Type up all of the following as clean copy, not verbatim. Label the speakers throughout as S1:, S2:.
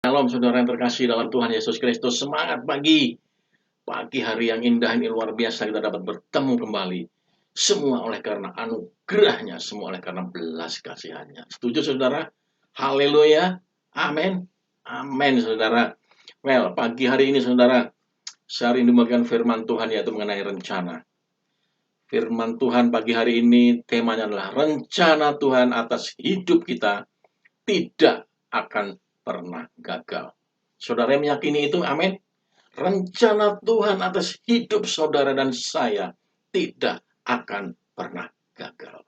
S1: Shalom saudara yang terkasih dalam Tuhan Yesus Kristus. Semangat pagi. Pagi hari yang indah ini luar biasa kita dapat bertemu kembali. Semua oleh karena anugerahnya, semua oleh karena belas kasihannya. Setuju saudara? Haleluya. Amin. Amin saudara. Well, pagi hari ini saudara, saya rindu bagian firman Tuhan yaitu mengenai rencana. Firman Tuhan pagi hari ini temanya adalah rencana Tuhan atas hidup kita tidak akan pernah gagal. Saudara yang meyakini itu, amin. Rencana Tuhan atas hidup saudara dan saya tidak akan pernah gagal.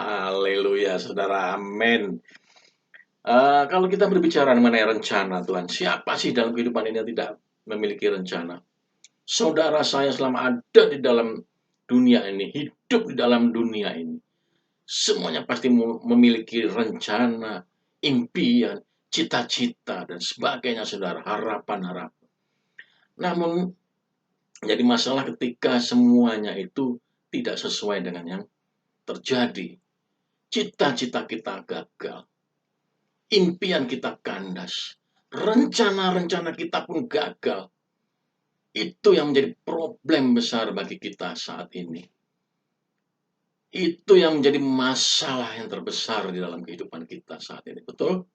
S1: Haleluya, saudara, amin. Kalau kita berbicara mengenai rencana Tuhan, siapa sih dalam kehidupan ini yang tidak memiliki rencana? Saudara saya selama ada di dalam dunia ini, hidup di dalam dunia ini, semuanya pasti memiliki rencana, impian, cita-cita, dan sebagainya, saudara, harapan-harapan. Namun, jadi masalah ketika semuanya itu tidak sesuai dengan yang terjadi. Cita-cita kita gagal, impian kita kandas, rencana-rencana kita pun gagal. Itu yang menjadi problem besar bagi kita saat ini. Itu yang menjadi masalah yang terbesar di dalam kehidupan kita saat ini. Betul?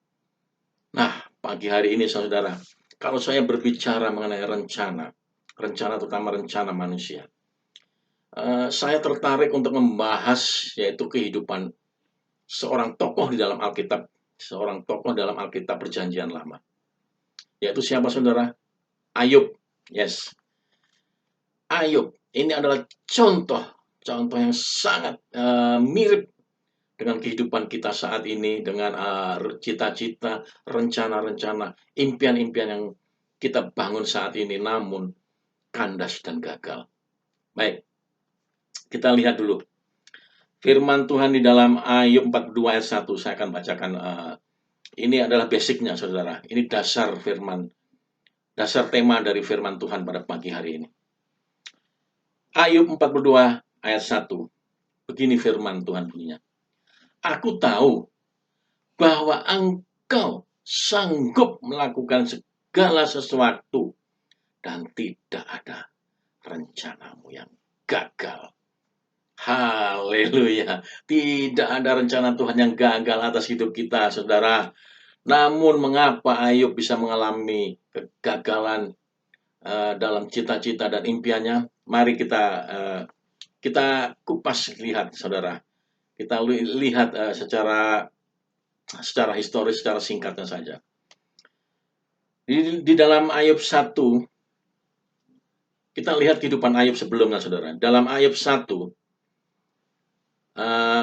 S1: Nah, pagi hari ini saudara, kalau saya berbicara mengenai rencana terutama rencana manusia, saya tertarik untuk membahas yaitu kehidupan seorang tokoh di dalam Alkitab, seorang tokoh dalam Alkitab Perjanjian Lama. Yaitu siapa saudara? Ayub. Yes. Ayub ini adalah contoh yang sangat mirip dengan kehidupan kita saat ini, dengan cita-cita, rencana-rencana, impian-impian yang kita bangun saat ini, namun kandas dan gagal. Baik, kita lihat dulu. Firman Tuhan di dalam Ayub 42 ayat 1, saya akan bacakan. Ini adalah basicnya, saudara. Ini dasar tema dari firman Tuhan pada pagi hari ini. Ayub 42 ayat 1. Begini firman Tuhan bunyinya. Aku tahu bahwa engkau sanggup melakukan segala sesuatu dan tidak ada rencanamu yang gagal. Haleluya. Tidak ada rencana Tuhan yang gagal atas hidup kita, saudara. Namun mengapa Ayub bisa mengalami kegagalan dalam cita-cita dan impiannya? Mari kita kupas lihat, saudara. Kita lihat secara historis, secara singkatnya saja. Di dalam Ayub 1, kita lihat kehidupan Ayub sebelumnya, saudara. Dalam Ayub 1,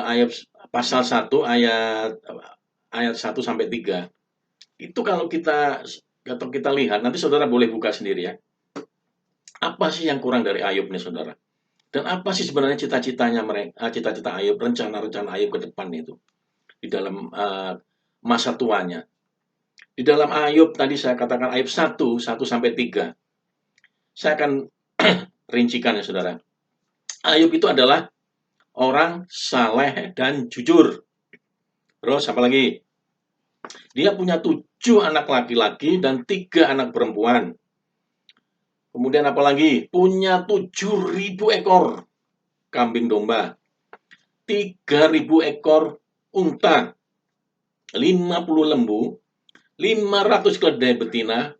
S1: Ayub pasal 1 ayat 1 sampai 3. Itu kalau kita lihat, nanti saudara boleh buka sendiri ya. Apa sih yang kurang dari Ayub nih, saudara? Dan apa sih sebenarnya cita-citanya mereka, cita-cita Ayub, rencana-rencana Ayub ke depan itu di dalam masa tuanya. Di dalam Ayub tadi saya katakan Ayub 1 sampai 3. Saya akan rincikan ya, saudara. Ayub itu adalah orang saleh dan jujur. Terus apa lagi? Dia punya 7 anak laki-laki dan 3 anak perempuan. Kemudian apa lagi? Punya 7.000 ekor kambing domba, 3.000 ekor unta, 50 lembu, 500 keledai betina,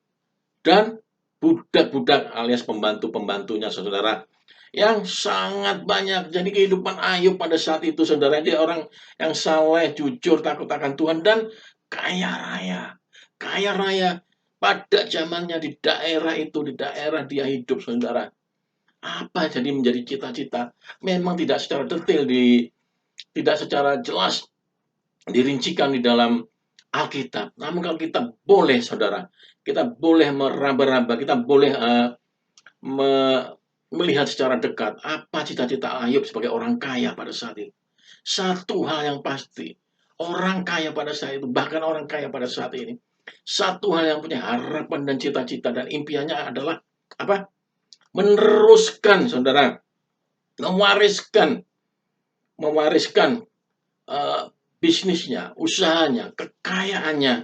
S1: dan budak-budak alias pembantu-pembantunya, saudara, yang sangat banyak. Jadi kehidupan Ayub pada saat itu, saudara, dia orang yang saleh, jujur, takut akan Tuhan, dan kaya raya. Kaya raya pada zamannya di daerah itu, di daerah dia hidup, saudara. Apa jadi menjadi cita-cita? Memang tidak secara detail, tidak secara jelas dirincikan di dalam Alkitab. Namun kalau kita boleh, saudara, kita boleh meraba-raba, kita boleh melihat secara dekat apa cita-cita Ayub sebagai orang kaya pada saat itu. Satu hal yang pasti, orang kaya pada saat itu, bahkan orang kaya pada saat ini, satu hal yang punya harapan dan cita-cita dan impiannya adalah apa? Meneruskan, saudara, mewariskan bisnisnya, usahanya, kekayaannya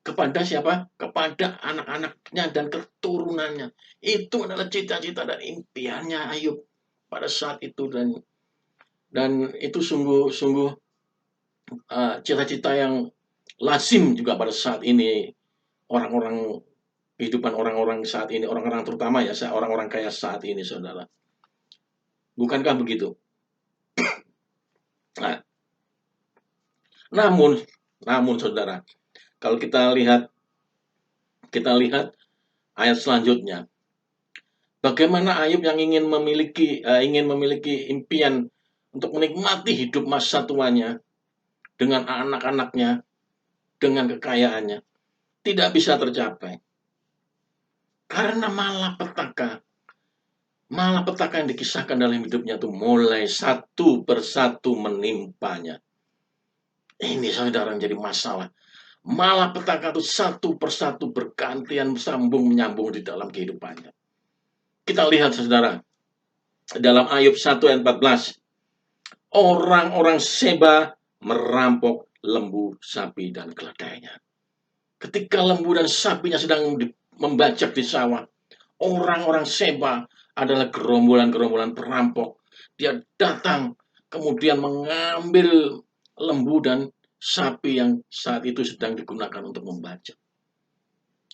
S1: kepada siapa? Kepada anak-anaknya dan keturunannya. Itu adalah cita-cita dan impiannya Ayub pada saat itu, dan itu sungguh-sungguh cita-cita yang lazim juga pada saat ini, orang-orang kehidupan orang-orang saat ini, orang-orang terutama ya, orang-orang kaya saat ini, saudara. Bukankah begitu? Nah, namun, saudara, kalau kita lihat ayat selanjutnya. Bagaimana Ayub yang ingin memiliki impian untuk menikmati hidup masa tuanya dengan anak-anaknya, dengan kekayaannya, tidak bisa tercapai karena malapetaka yang dikisahkan dalam hidupnya itu mulai satu persatu menimpanya. Ini saudara menjadi masalah. Malapetaka itu satu persatu bergantian sambung menyambung di dalam kehidupannya. Kita lihat saudara, dalam Ayub 1 ayat 14, orang-orang Seba merampok lembu, sapi, dan keledainya. Ketika lembu dan sapinya sedang membajak di sawah, orang-orang Seba adalah gerombolan-gerombolan perampok. Dia datang kemudian mengambil lembu dan sapi yang saat itu sedang digunakan untuk membajak.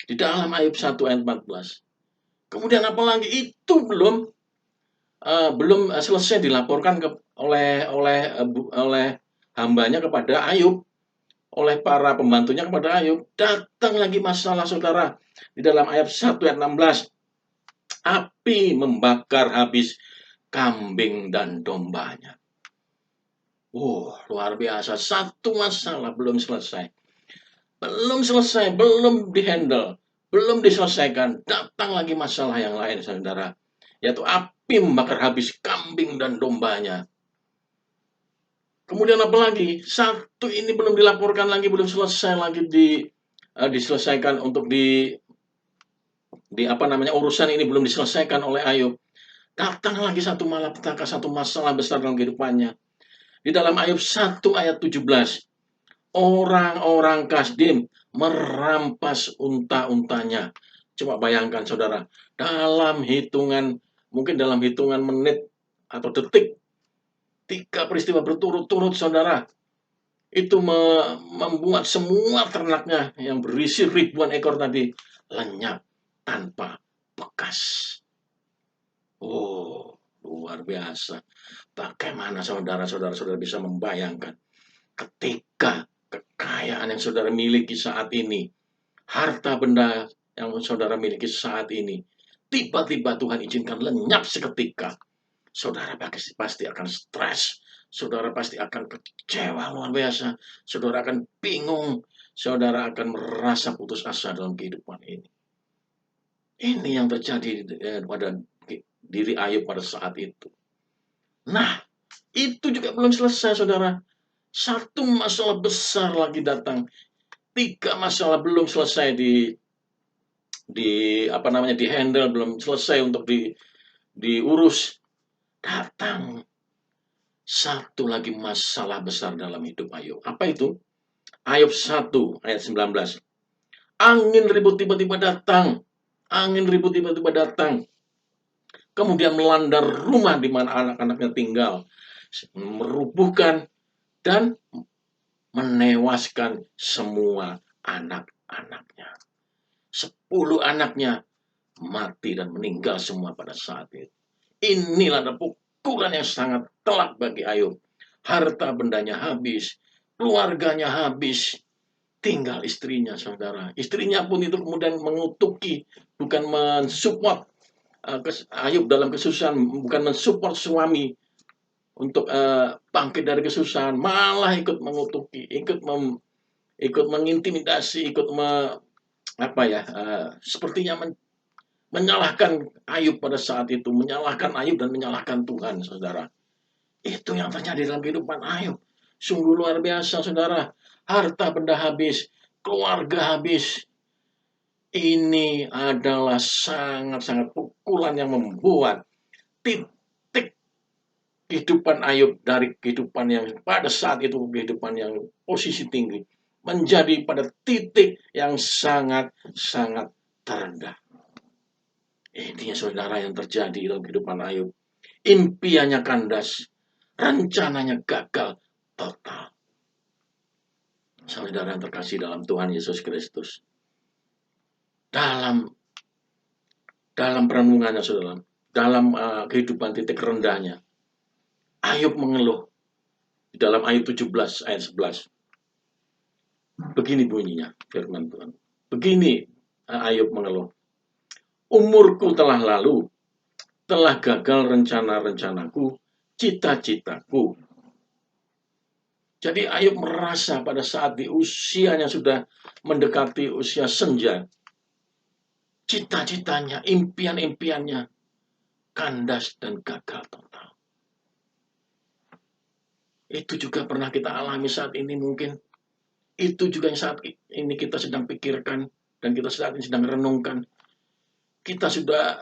S1: Di dalam Ayub 1 ayat 14. Kemudian apalagi itu belum selesai dilaporkan oleh hambanya kepada Ayub, oleh para pembantunya kepada Ayub. Datang lagi masalah saudara di dalam ayat 1 ayat 16. Api membakar habis kambing dan dombanya. Luar biasa. Satu masalah belum selesai. Belum dihandle, belum diselesaikan. Datang lagi masalah yang lain, saudara. Yaitu api membakar habis kambing dan dombanya. Kemudian apa lagi? Satu ini belum dilaporkan lagi, belum selesai lagi diselesaikan untuk urusan ini belum diselesaikan oleh Ayub. Datang lagi satu malapetaka, satu masalah besar dalam kehidupannya. Di dalam Ayub 1 ayat 17, orang-orang Kasdim merampas unta-untanya. Coba bayangkan saudara, mungkin dalam hitungan menit atau detik, 3 peristiwa berturut-turut saudara, itu membuat semua ternaknya yang berisi ribuan ekor tadi lenyap tanpa bekas. Luar biasa. Bagaimana saudara bisa membayangkan ketika kekayaan yang saudara miliki saat ini, harta benda yang saudara miliki saat ini, tiba-tiba Tuhan izinkan lenyap seketika. Saudara pasti akan stres, saudara pasti akan kecewa luar biasa, saudara akan bingung, saudara akan merasa putus asa dalam kehidupan ini. Ini yang terjadi pada diri Ayub pada saat itu. Nah, itu juga belum selesai, saudara. Satu masalah besar lagi datang. 3 masalah belum selesai dihandle, belum selesai untuk diurus. Datang satu lagi masalah besar dalam hidup Ayub. Apa itu? Ayub 1 ayat 19. Angin ribut tiba-tiba datang. Kemudian melanda rumah di mana anak-anaknya tinggal, merubuhkan dan menewaskan semua anak-anaknya. 10 anaknya mati dan meninggal semua pada saat itu. Inilah ada pukulan yang sangat telak bagi Ayub. Harta bendanya habis, keluarganya habis, tinggal istrinya, saudara. Istrinya pun itu kemudian mengutuki, bukan mensupport Ayub dalam kesusahan, bukan mensupport suami untuk bangkit dari kesusahan, malah ikut mengutuki, ikut mengintimidasi, sepertinya menyalahkan Ayub pada saat itu, menyalahkan Ayub dan menyalahkan Tuhan, saudara. Itu yang terjadi dalam kehidupan Ayub. Sungguh luar biasa, saudara. Harta benda habis, keluarga habis. Ini adalah sangat-sangat pukulan yang membuat titik kehidupan Ayub dari kehidupan yang pada saat itu kehidupan yang posisi tinggi menjadi pada titik yang sangat-sangat terendah. Ini saudara yang terjadi dalam kehidupan Ayub. Impiannya kandas, rencananya gagal total. Saudara yang terkasih dalam Tuhan Yesus Kristus. Dalam perenungannya saudara, dalam kehidupan titik rendahnya, Ayub mengeluh di dalam Ayub 17 ayat 11. Begini bunyinya firman Tuhan. Begini Ayub mengeluh. Umurku telah lalu, telah gagal rencana-rencanaku, cita-citaku. Jadi Ayub merasa pada saat di usianya sudah mendekati usia senja, cita-citanya, impian-impiannya kandas dan gagal total. Itu juga pernah kita alami saat ini mungkin. Itu juga yang saat ini kita sedang pikirkan dan kita saat ini sedang renungkan. Kita sudah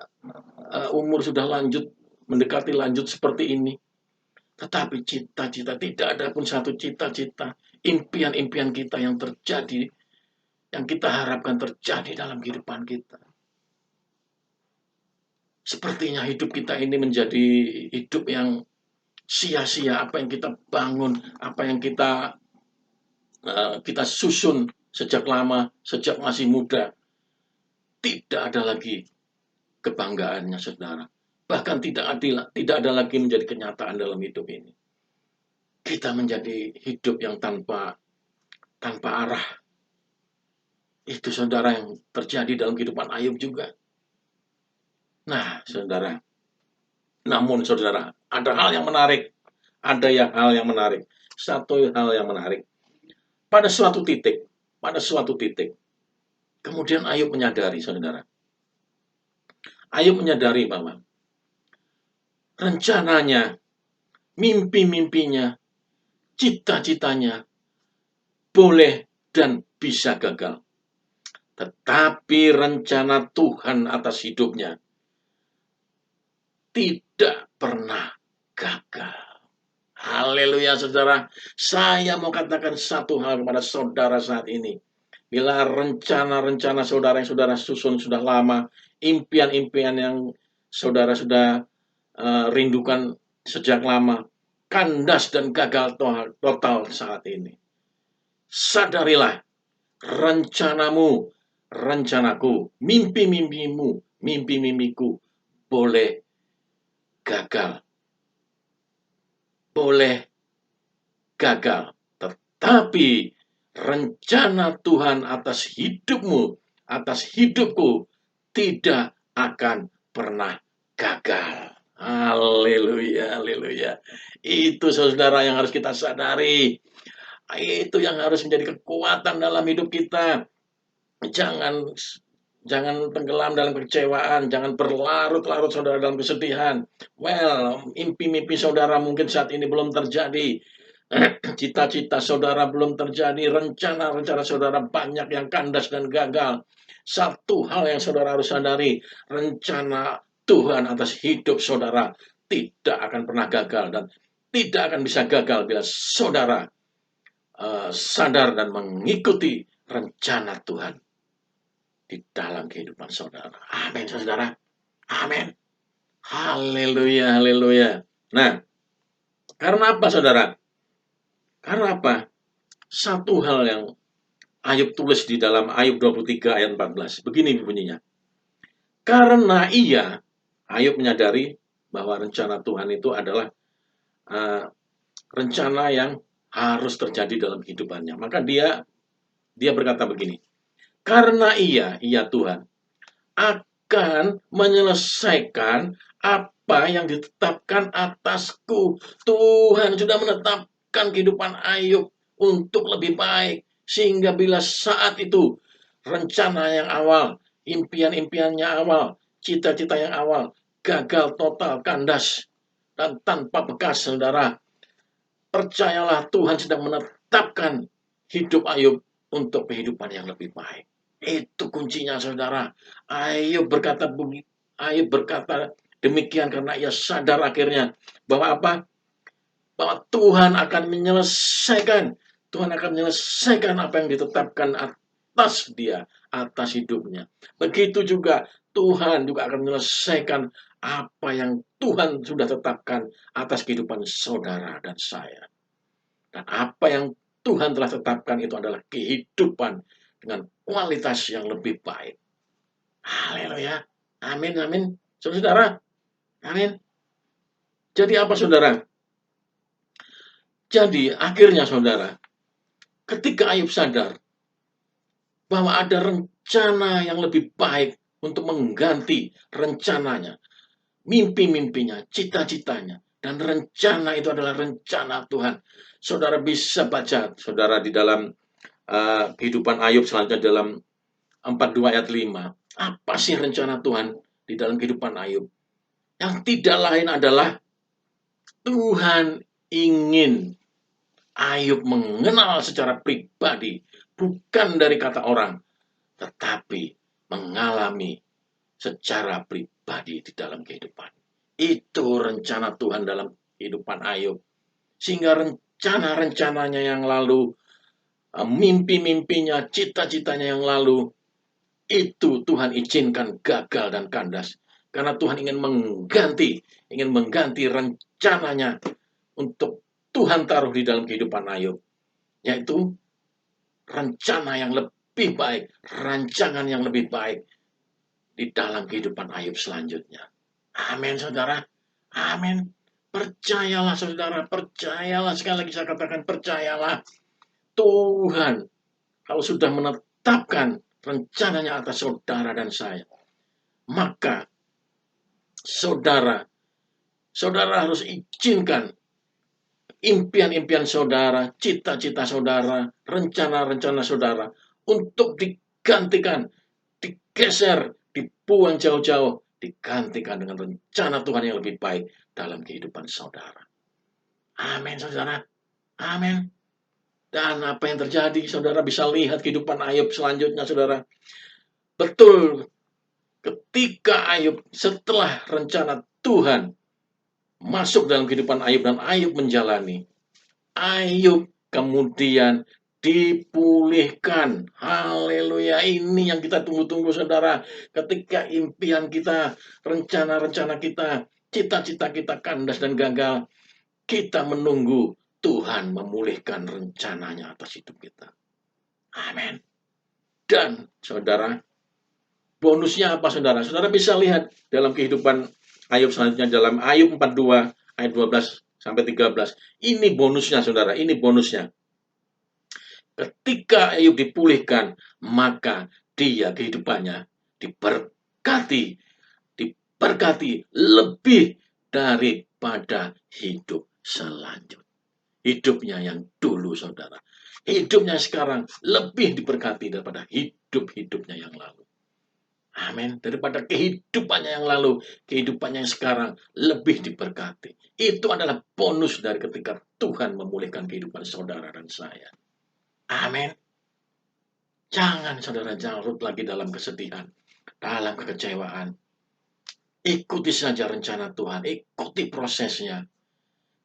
S1: umur sudah lanjut, mendekati lanjut seperti ini. Tetapi cita-cita, tidak ada pun satu cita-cita, impian-impian kita yang terjadi, yang kita harapkan terjadi dalam kehidupan kita. Sepertinya hidup kita ini menjadi hidup yang sia-sia. Apa yang kita bangun, apa yang kita susun sejak lama, sejak masih muda, tidak ada lagi kebanggaannya, saudara. Bahkan tidak ada lagi menjadi kenyataan dalam hidup ini. Kita menjadi hidup yang tanpa arah. Itu saudara yang terjadi dalam kehidupan Ayub juga. Nah, saudara. Namun saudara, ada hal yang menarik. Hal yang menarik. Satu hal yang menarik. Pada suatu titik, kemudian Ayub menyadari, saudara. Ayub menyadari bahwa rencananya, mimpi-mimpinya, cita-citanya boleh dan bisa gagal. Tetapi rencana Tuhan atas hidupnya tidak pernah gagal. Haleluya saudara. Saya mau katakan satu hal kepada saudara saat ini. Bila rencana-rencana saudara yang saudara susun sudah lama, impian-impian yang saudara sudah rindukan sejak lama, kandas dan gagal total saat ini. Sadarilah, rencanamu, rencanaku, mimpi-mimpimu, mimpi-mimpiku boleh gagal. Boleh gagal. Tetapi rencana Tuhan atas hidupmu, atas hidupku tidak akan pernah gagal. Haleluya, haleluya. Itu saudara yang harus kita sadari. Itu yang harus menjadi kekuatan dalam hidup kita. Jangan tenggelam dalam kekecewaan, jangan berlarut-larut saudara dalam kesedihan. Well, mimpi-mimpi saudara mungkin saat ini belum terjadi. Cita-cita saudara belum terjadi, rencana-rencana saudara banyak yang kandas dan gagal. Satu hal yang saudara harus sadari, rencana Tuhan atas hidup saudara tidak akan pernah gagal dan tidak akan bisa gagal bila saudara sadar dan mengikuti rencana Tuhan di dalam kehidupan saudara. Amin, saudara. Amin. Haleluya, haleluya. Nah, karena apa, saudara? Karena apa? Satu hal yang Ayub tulis di dalam Ayub 23 ayat 14. Begini bunyinya. Karena Ayub menyadari bahwa rencana Tuhan itu adalah rencana yang harus terjadi dalam kehidupannya. Maka dia berkata begini. Karena ia Tuhan, akan menyelesaikan apa yang ditetapkan atasku. Tuhan sudah menetapkan kehidupan Ayub untuk lebih baik. Sehingga bila saat itu rencana yang awal, impian-impiannya awal, cita-cita yang awal, gagal total, kandas, dan tanpa bekas, saudara. Percayalah Tuhan sedang menetapkan hidup Ayub untuk kehidupan yang lebih baik. Itu kuncinya, saudara. Ayub berkata demikian karena ia sadar akhirnya bahwa apa? Bahwa Tuhan akan menyelesaikan Tuhan akan menyelesaikan apa yang ditetapkan atas dia, atas hidupnya. Begitu juga Tuhan juga akan menyelesaikan apa yang Tuhan sudah tetapkan atas kehidupan saudara dan saya. Dan apa yang Tuhan telah tetapkan itu adalah kehidupan dengan kualitas yang lebih baik. Haleluya. Amin, amin. Saudara, amin. Jadi apa saudara? Jadi akhirnya saudara, ketika Ayub sadar bahwa ada rencana yang lebih baik untuk mengganti rencananya, mimpi-mimpinya, cita-citanya, dan rencana itu adalah rencana Tuhan. Saudara bisa baca, saudara, di dalam kehidupan Ayub selanjutnya dalam 42 ayat 5. Apa sih rencana Tuhan di dalam kehidupan Ayub? Yang tidak lain adalah Tuhan ingin Ayub mengenal secara pribadi, bukan dari kata orang, tetapi mengalami secara pribadi di dalam kehidupan. Itu rencana Tuhan dalam kehidupan Ayub. Sehingga rencana-rencananya yang lalu, mimpi-mimpinya, cita-citanya yang lalu, itu Tuhan izinkan gagal dan kandas. Karena Tuhan ingin mengganti rencananya untuk Tuhan taruh di dalam kehidupan Ayub. Yaitu rencana yang lebih baik, rancangan yang lebih baik di dalam kehidupan Ayub selanjutnya. Amin, saudara. Amin. Percayalah, saudara. Percayalah. Sekali lagi saya katakan, percayalah. Tuhan, kalau sudah menetapkan rencananya atas saudara dan saya, maka saudara harus izinkan impian-impian saudara, cita-cita saudara, rencana-rencana saudara untuk digantikan, digeser, dibuang jauh-jauh, digantikan dengan rencana Tuhan yang lebih baik dalam kehidupan saudara. Amin, saudara. Amin. Dan apa yang terjadi, saudara bisa lihat kehidupan Ayub selanjutnya, saudara. Betul, ketika Ayub setelah rencana Tuhan masuk dalam kehidupan Ayub dan Ayub menjalani, Ayub kemudian dipulihkan. Haleluya. Ini yang kita tunggu-tunggu, saudara. Ketika impian kita, rencana-rencana kita, cita-cita kita kandas dan gagal, kita menunggu Tuhan memulihkan rencananya atas hidup kita. Amin. Dan saudara, bonusnya apa, saudara? Saudara bisa lihat dalam kehidupan Ayub selanjutnya dalam Ayub 42 ayat 12 sampai 13. Ini bonusnya, saudara. Ini bonusnya. Ketika Ayub dipulihkan, maka dia kehidupannya diberkati lebih daripada hidup selanjutnya. Hidupnya yang dulu, saudara. Hidupnya sekarang lebih diberkati daripada hidupnya yang lalu. Amin. Daripada kehidupannya yang lalu, kehidupannya yang sekarang lebih diberkati. Itu adalah bonus dari ketika Tuhan memulihkan kehidupan saudara dan saya. Amin. Jangan saudara larut lagi dalam kesedihan, dalam kekecewaan. Ikuti saja rencana Tuhan, ikuti prosesnya.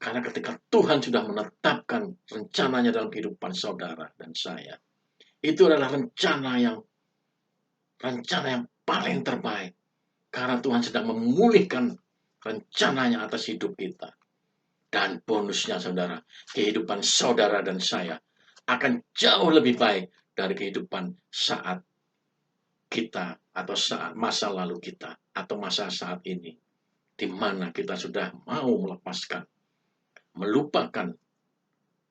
S1: Karena ketika Tuhan sudah menetapkan rencananya dalam kehidupan saudara dan saya, itu adalah rencana yang paling terbaik. Karena Tuhan sedang memulihkan rencananya atas hidup kita. Dan bonusnya, saudara, kehidupan saudara dan saya akan jauh lebih baik dari kehidupan saat kita atau saat masa lalu kita atau masa saat ini, di mana kita sudah mau melepaskan, melupakan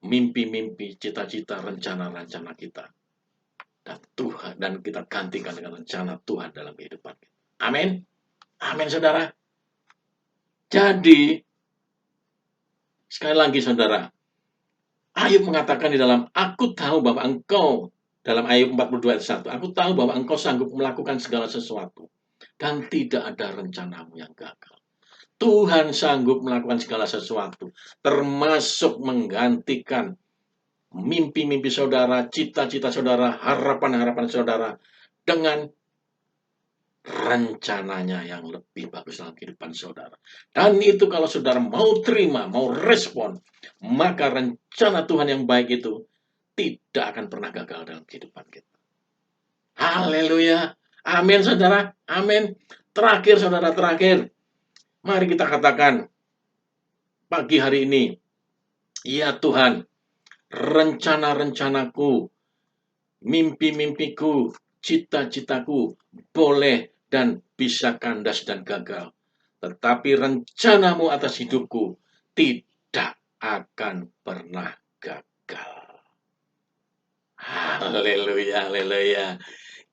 S1: mimpi-mimpi, cita-cita, rencana-rencana kita, dan kita gantikan dengan rencana Tuhan dalam kehidupan kita. Amin. Amin, saudara. Jadi, sekali lagi, saudara, Ayub mengatakan di dalam, aku tahu bahwa engkau, dalam Ayub 42 ayat 1, aku tahu bahwa engkau sanggup melakukan segala sesuatu, dan tidak ada rencanamu yang gagal. Tuhan sanggup melakukan segala sesuatu, termasuk menggantikan mimpi-mimpi saudara, cita-cita saudara, harapan-harapan saudara, dengan rencananya yang lebih bagus dalam kehidupan saudara. Dan itu kalau saudara mau terima, mau respon, maka rencana Tuhan yang baik itu tidak akan pernah gagal dalam kehidupan kita. Haleluya. Amin, saudara. Amin. Terakhir, saudara, terakhir. Mari kita katakan pagi hari ini, ya Tuhan, rencana-rencanaku, mimpi-mimpiku, cita-citaku boleh dan bisa kandas dan gagal. Tetapi rencanamu atas hidupku tidak akan pernah gagal. Haleluya, haleluya.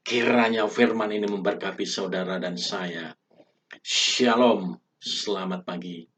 S1: Kiranya firman ini memberkati saudara dan saya. Shalom, selamat pagi.